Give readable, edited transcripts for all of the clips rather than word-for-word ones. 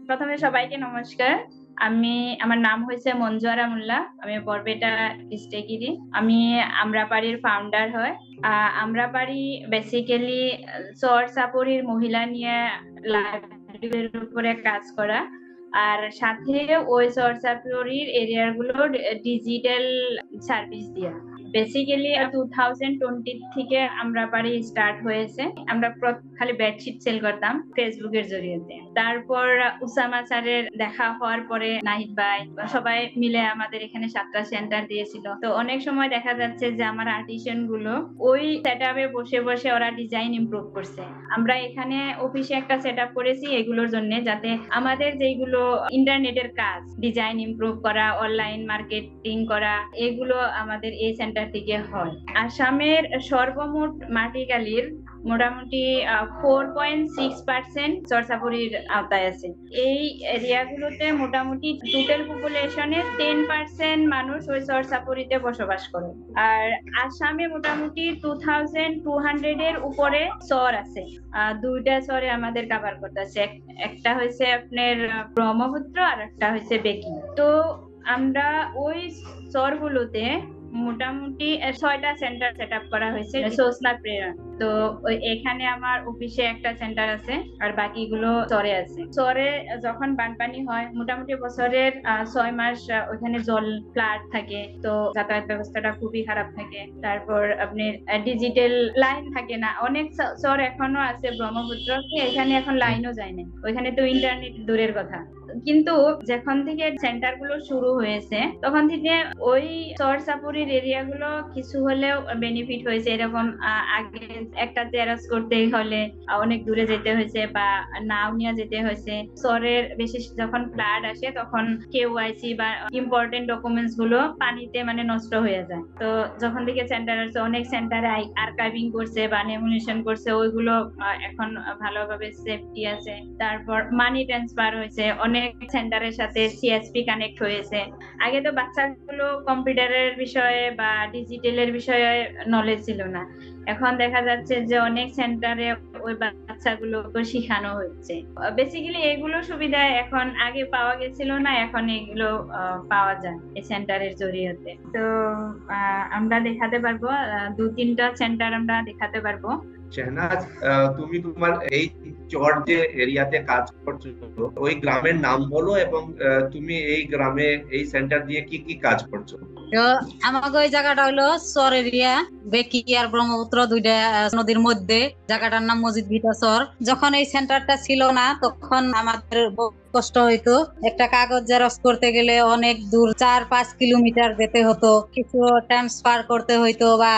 প্রথমে সবাইকে নমস্কার। আমার নাম হয়েছে মঞ্জু আরা মোল্লা। আমি বরপেটা ডিস্ট্রিক্টেরই। আমি আমরাপাড়ির ফাউন্ডার হয়। আমরাপাড়ি বেসিক্যালি চর চাপড়ির মহিলা নিয়ে লাইভলিহুডের উপরে কাজ করা, আর সাথে ওই চর চাপড়ির এরিয়া গুলোর ডিজিটাল সার্ভিস দিয়া। বেসিক্যালি 2020 থেকে আমরাপাড়ি স্টার্ট হয়েছে। আমরা খালি বেডশিট সেল করতাম ফেসবুকের জরিয়েতে। তারপর উসামা স্যারের দেখা হওয়ার পরে নাহিদ ভাই সবাই মিলে আমাদের এখানে 7টা সেন্টার দিয়েছিল। তো অনেক সময় দেখা যাচ্ছে যে আমার আর্টিসান গুলো ওই সেটআপে বসে বসে ওরা ডিজাইন ইমপ্রুভ করছে। আমরা এখানে অফিসে একটা সেটআপ করেছি এগুলোর জন্য, যাতে আমাদের যেগুলো ইন্টারনেটের কাজ, ডিজাইন ইমপ্রুভ করা, অনলাইন মার্কেটিং করা, এগুলো আমাদের এই সেন্টার থেকে হয়। আসামের সর্বমোট মাটিকালির মোটামুটি 4.6% চরচাপুরির আওতায় আছে। এই এরিয়াগুলোতে মোটামুটি টোটাল পপুলেশনের 10% মানুষ ওই চরচাপুরিতে বসবাস করে। আর আসামে মোটামুটি 2200 এর উপরে চর আছে। দুইটা চরে আমাদের কাভার করতেছে, একটা হয়েছে আপনার ব্রহ্মপুত্র আর একটা হয়েছে বেকি। তো আমরা ওই চরগুলোতে মোটামুটি 6টা সেন্টার সেট আপ করা হয়েছে সোসনা প্রেরণ। তো এখানে আমার অফিসে একটা সেন্টার আছে, আর বাকিগুলো চরে আছে। চরে যখন বানপানি হয় মোটামুটি বছরের 6 মাস ওখানে জল ফ্লাড থাকে, তো যাতায়াত ব্যবস্থাটা খুবই খারাপ থাকে। তারপর আপনি ডিজিটাল লাইন থাকে না, অনেক চর এখনো আছে ব্রহ্মপুত্র, এখানে এখন লাইনও যায় না, ওইখানে তো ইন্টারনেট দূরের কথা। কিন্তু যখন থেকে সেন্টার গুলো শুরু হয়েছে তখন থেকে ওই চর চাপুরির এরিয়া গুলো কিছু হলেও বেনিফিট হয়েছে। এরকম আগে একটা জেরক্স করতে হলে অনেক দূরে যেতে হয়েছে বা নাও নিয়ে যেতে হয়েছে। চরের বেশি যখন ফ্লাড আসে তখন কেওয়াইসি বা ইম্পর্টেন্ট ডকুমেন্টস গুলো পানিতে মানে নষ্ট হয়ে যায়। তো যখন থেকে সেন্টার আছে, অনেক সেন্টারে আর্কাইভিং করছে বা নেমুনেশন করছে, ওইগুলো এখন ভালোভাবে সেফটি আছে। তারপর মানি ট্রান্সফার হয়েছে, অনেক সেন্টারের সাথে সিএসপি কানেক্ট হয়েছে। আগে তো বাচ্চাগুলো কম্পিউটারের বিষয়ে বা ডিজিটালের বিষয়ে নলেজ ছিল না, এখন দেখা যাচ্ছে যে অনেক সেন্টারে ওই বাচ্চাগুলোকে শেখানো হচ্ছে। বেসিক্যালি এগুলো সুবিধা এখন আগে পাওয়া গেছিল না, এখন এগুলো পাওয়া যায় এই সেন্টারের জরিয়তে। তো আমরা দেখাতে পারবো 2-3টা সেন্টার আমরা দেখাতে পারবো। শেহনাজ, তুমি তোমার এই চর যে এরিয়াতে কাজ করছো ওই গ্রামের নাম বলো, এবং তুমি এই গ্রামে এই সেন্টার দিয়ে কি কি কাজ করছো? আমাকে ওই জায়গাটা হলো চর এরিয়া, বেকি আর ব্রহ্মপুত্র দুইটা নদীর মধ্যে। জায়গাটার নাম মসজিদ ভিটা চর। যখন এই সেন্টারটা ছিল না তখন আমাদের কষ্ট হইতো। একটা কাগজ জেরক্স করতে গেলে অনেক দূর 4-5 কিলোমিটার যেতে হতো, কিছু ট্রান্সফার করতে হইতো বা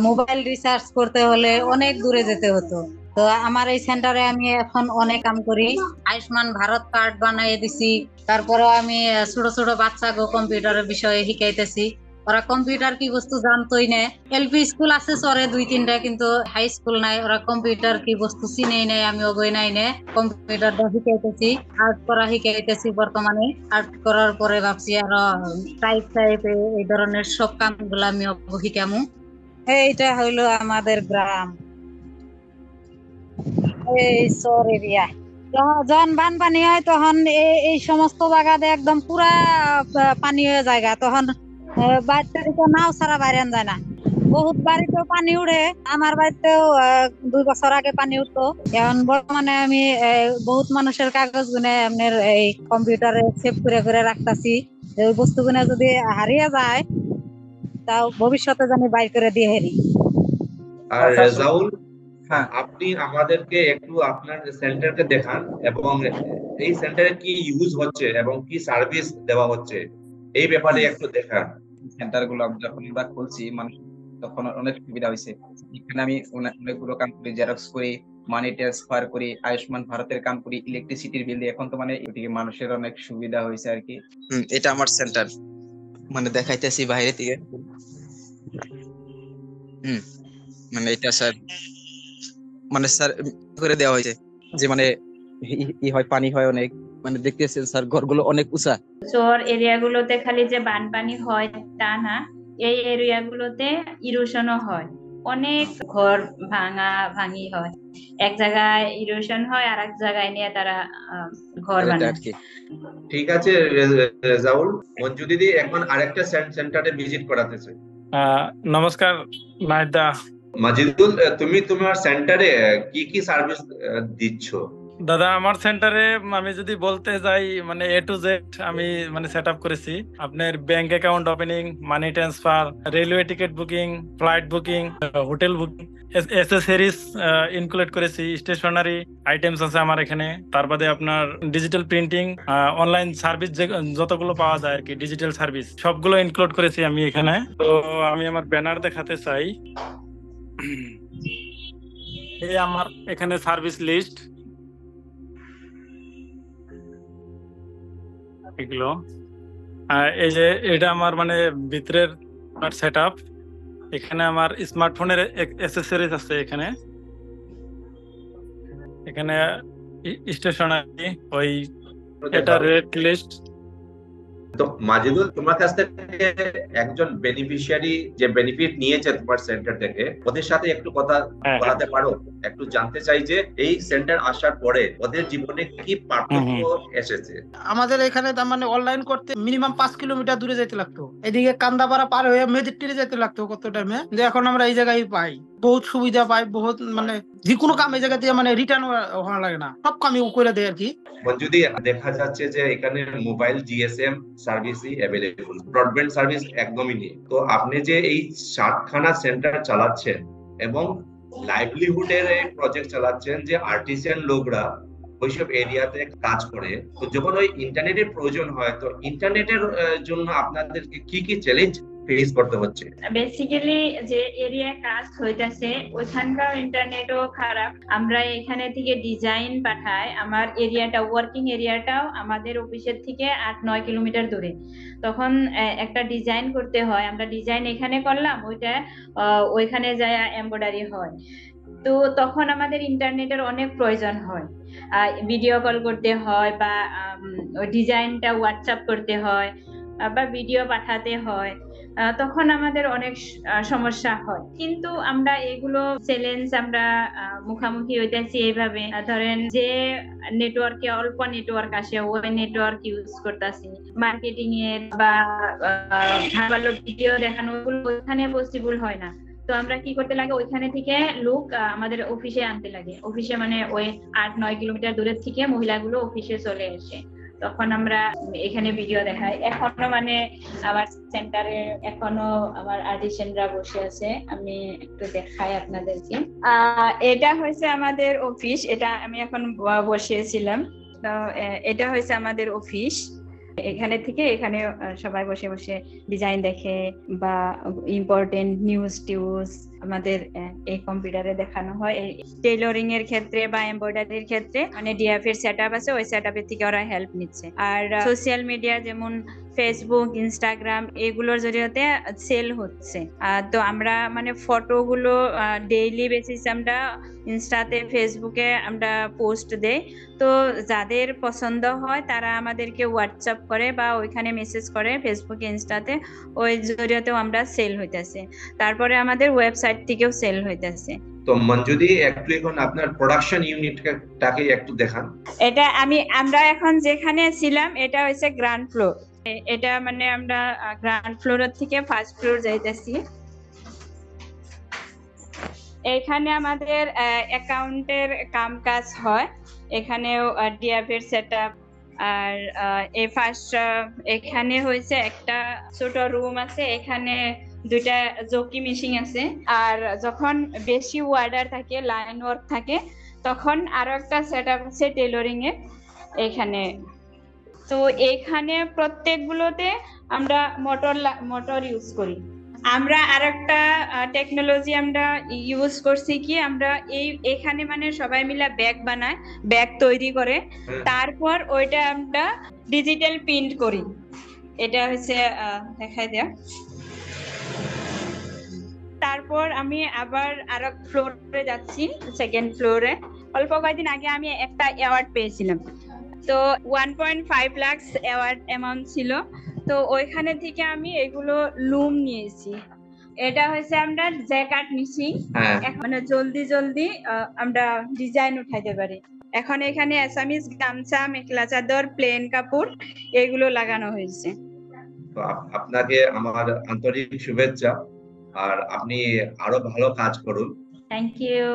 মোবাইল রিচার্জ করতে হলে অনেক দূরে যেতে হতো। তো আমার এই সেন্টারে আমি এখন অনেক কাম করি। আয়ুষ্মান ভারত কার্ড বানাই দিছি। তারপরে আমি ছোট ছোট বাচ্চাকে কম্পিউটারের বিষয়ে শিখাইতেছি। ওরা কম্পিউটার কি বস্তু জানতোই না। এলপি স্কুল আছে চরে 2-3টা, কিন্তু হাই স্কুল নাই। ওরা কম্পিউটার কি বস্তু চিনেই নাই, আমি অগই নাই নে কম্পিউটারটা শিখাইতেছি। আর্ট করা শিখাইতেছি বর্তমানে। আর্ট করার পরে ভাবছি আরো টাইপ এই ধরনের সব কাম গুলো আমি শিখামু। এইটা হইলো আমাদের গ্রাম, এই চর এরিয়া। যখন বানপানি হয় তখন এই সমস্ত জায়গাতে একদম পুরা পানি হয়ে যায়, তখন বাড়িতে নাও ছাড়া বাইরে যায় না। বহুত বাড়িতেও পানি উঠে, আমার বাড়িতেও 2 বছর আগে পানি উঠতো। এখন বর্তমানে আমি বহুত মানুষের কাগজ গুনে আপনার এই কম্পিউটারে সেভ করে করে রাখতেছি। ওই বস্তু গুনে যদি হারিয়ে যায় তাও ভবিষ্যতে জানি বাইর করে দিয়ে হেরি। আর রেজাউল, আপনি আমাদেরকে একটু আপনার সেন্টারকে দেখান, এবং এই সেন্টারে কি ইউজ হচ্ছে এবং কি সার্ভিস দেওয়া হচ্ছে এই ব্যাপারে একটু দেখান। সেন্টার গুলো যখন আমরা খুলছি মানুষ তখন অনেক সুবিধা হয়েছে। এখানে আমি অনেকগুলো কাম করি, জেরক্স করি, মানি ট্রান্সফার করি, আয়ুষ্মান ভারতের কাম করি, ইলেকট্রিসিটির বিল দিই। এখন তো মানে এদিকে মানুষের অনেক সুবিধা হয়েছে আর কি। এটা আমার সেন্টার, মানে দেখাইতেছি বাইরে থেকে। মানে এটা স্যার, মানে স্যার করে দেওয়া হয়েছে যে মানে হয় পানি হয় অনেক, মানে দেখতেছেন স্যার ঘরগুলো অনেক উঁচা। চর এরিয়াগুলোতে খালি যে বানপানি হয় তা না, এই এরিয়াগুলোতে ইরোশনও হয়, অনেক ঘর ভাঙি হয়। এক জায়গায় ইরোশন হয় আর এক জায়গায় নিয়ে তারা ঘর এটা বানায়। আর কি। ঠিক আছে রেজাউল, মঞ্জু দিদি এখন আরেকটা সেন্টারে ভিজিট করাতেছে। নমস্কার নাইদা। মাজিদুল, তুমি তোমার সেন্টারে কি কি সার্ভিস দিচ্ছ? দাদা, আমার সেন্টারে আমি যদি বলতে যাই মানে A to Z আমি মানে সেট আপ করেছি। আপনার bank account opening, money transfer, railway ticket booking, flight booking, hotel booking, accessories include করেছি, স্টেশনারি আইটেমস আছে আমার এখানে। তার বাদে আপনার ডিজিটাল প্রিন্টিং, অনলাইন সার্ভিস যতগুলো পাওয়া যায় আর কি, ডিজিটাল সার্ভিস সবগুলো ইনক্লুড করেছি আমি এখানে। তো আমি আমার ব্যানার দেখাতে চাই। এই আমার এখানে সার্ভিস লিস্ট এগুলো। এই যে এটা আমার মানে ভিতরের সেটআপ। এখানে আমার স্মার্টফোনের অ্যাক্সেসরিজ আছে এখানে। এখানে স্টেশনারি ওই এটা রেট লিস্ট। তো মাজিদুল, তোমার কাছ থেকে একজন বেনিফিশিয়ারি যে বেনিফিট নিয়েছে তোমার সেন্টার থেকে, ওদের সাথে একটু কথা বলাতে পারো? একটু জানতে চাই যে এই সেন্টার আসার পরে ওদের জীবনে কি পার্থক্য এসেছে। আমাদের এখানে তার মানে অনলাইন করতে মিনিমাম 5 কিলোমিটার দূরে যেতে লাগতো, এদিকে কান্দাপাড়া পার হয়ে মেদিরটিরে যেতে লাগতো কত টাইমে। যে এখন আমরা এই জায়গায় পাই, বহুত সুবিধা পাই, বহুত মানে যে কোনো কাম এই জায়গা দিয়ে মানে রিটার্ন হওয়া লাগে না, সব কামই করে দেয় আর কি। যদি দেখা যাচ্ছে যে এখানে মোবাইল জিএসএম সার্ভিসই অ্যাভেলেবল, ব্রডব্যান্ড সার্ভিস একদমই নেই। তো আপনি যে এই 7খানা সেন্টার চালাচ্ছেন এবং লাইভলিহুডের এই প্রজেক্ট চালাচ্ছেন, যে আর্টিসান লোকরা ওইসব এরিয়াতে কাজ করে, তো যখন ওই ইন্টারনেটের প্রয়োজন হয়, তো ইন্টারনেটের জন্য আপনাদেরকে কি কি চ্যালেঞ্জ ফেস করতে হচ্ছে? বেসিক্যালি যে এরিয়ায় কাজ হইতাছে ওইখানকার ইন্টারনেটও খারাপ। আমরা এখানে থেকে ডিজাইন পাঠাই, আমার এরিয়াটা ওয়ার্কিং এরিয়াটাও আমাদের অফিসের থেকে 8-9 কিলোমিটার দূরে। তখন একটা ডিজাইন করতে হয়, আমরা ডিজাইন এখানে করলাম, ওইটা ওইখানে যায় এমব্রয়ডারি হয়। তো তখন আমাদের ইন্টারনেটের অনেক প্রয়োজন হয়, ভিডিও কল করতে হয় বা ডিজাইনটা হোয়াটসঅ্যাপ করতে হয় বা ভিডিও পাঠাতে হয়, তখন আমাদের অনেক সমস্যা হয়। কিন্তু আমরা এগুলো চ্যালেঞ্জ আমরা মুখোমুখি হইতেছি এইভাবে, ধরেন যে নেটওয়ার্কে অল্প নেটওয়ার্ক আসে ওই নেটওয়ার্ক ইউজ করতেছি, মার্কেটিং এর বা ভালো ভিডিও দেখানো ওগুলো ওইখানে পসিবল হয় না। তো আমরা কি করতে লাগে, ওইখানে থেকে লোক আমাদের অফিসে আনতে লাগে। অফিসে মানে ওই 8-9 কিলোমিটার দূরের থেকে মহিলাগুলো অফিসে চলে আসে, তখন আমরা এখানে ভিডিও দেখাই। এখনো মানে আমার সেন্টারে এখনো আমার আর্টিসানরা বসে আছে, আমি একটু দেখাই আপনাদেরকে। এটা হয়েছে আমাদের অফিস, এটা আমি এখন বসিয়েছিলাম। তো এটা হয়েছে আমাদের অফিস। এখানে থেকে এখানে সবাই বসে বসে ডিজাইন দেখে বা ইম্পর্টেন্ট নিউজ টিউজ আমাদের এই কম্পিউটারে দেখানো হয়। এই টেইলরিং এর ক্ষেত্রে বা এমব্রয়ডারির ক্ষেত্রে মানে ডিএফ এর সেটআপ আছে, ওই সেটআপের থেকে ওরা হেল্প নিচ্ছে। আর সোশ্যাল মিডিয়া যেমন ফেসবুক, ইনস্টাগ্রাম এগুলোর জরিয়তে সেল হচ্ছে। তো আমরা মানে ফটোগুলো ডেইলি বেসিস আমরা ইনস্টাতে, ফেসবুকে আমরা পোস্ট দেই। তো যাদের পছন্দ হয় তারা আমাদেরকে হোয়াটসঅ্যাপ করে বা ওইখানে মেসেজ করে ফেসবুকে, ইনস্টাতে, ওই জরিয়তেও আমরা সেল হইতেছে। তারপরে আমাদের ওয়েবসাইট থেকেও সেল হইতেছে। তো মঞ্জুদি, একটু এখন আপনার প্রোডাকশন ইউনিটটাকে একটু দেখান। এটা আমরা এখন যেখানে ছিলাম এটা হচ্ছে গ্রাউন্ড ফ্লোর। এটা মানে আমরা গ্রাউন্ড ফ্লোরের থেকে ফার্স্ট ফ্লোর যাইতেছি। এখানে আমাদের অ্যাকাউন্টের কাজ হয়, এখানেও ডিএফ এর সেটআপ। আর এই ফার্স্ট এখানে হয়েছে একটা ছোট রুম আছে, এখানে 2টা জকি মেশিন আছে। আর যখন বেশি অর্ডার থাকে, লাইন ওয়ার্ক থাকে, তখন আরো একটা সেটআপ আছে টেইলরিং এর এখানে। তো এখানে প্রত্যেকগুলোতে আমরা মোটর ইউজ করি। আমরা আরেকটা টেকনোলজি আমরা ইউজ করছি কি, আমরা এখানে মানে সবাই মিলে ব্যাগ বানায়, ব্যাগ তৈরি করে, তারপর ওইটা আমরা ডিজিটাল প্রিন্ট করি। এটা হচ্ছে দেখাই দেয়া। তারপর আমি আবার আরেক ফ্লোরে যাচ্ছি, সেকেন্ড ফ্লোরে। অল্প কয়েকদিন আগে আমি একটা অ্যাওয়ার্ড পেয়েছিলাম, তো 1.5 লাখ অ্যাওয়ার্ড অ্যামাউন্ট ছিল। তো ওইখানে থেকে আমি এগুলো লুম নিয়েছি। এটা হয়েছে আমরা জ্যাকেট নিছি, হ্যাঁ মানে জলদি জলদি আমরা ডিজাইন উঠাইতে পারি। এখন এখানে আসামিজ গামছা, মেখলা চাদর, প্লেন কাপড় এগুলো লাগানো হয়েছে। তো আপনাকে আমার আন্তরিক শুভেচ্ছা, আর আপনি আরো ভালো কাজ করুন। Thank you.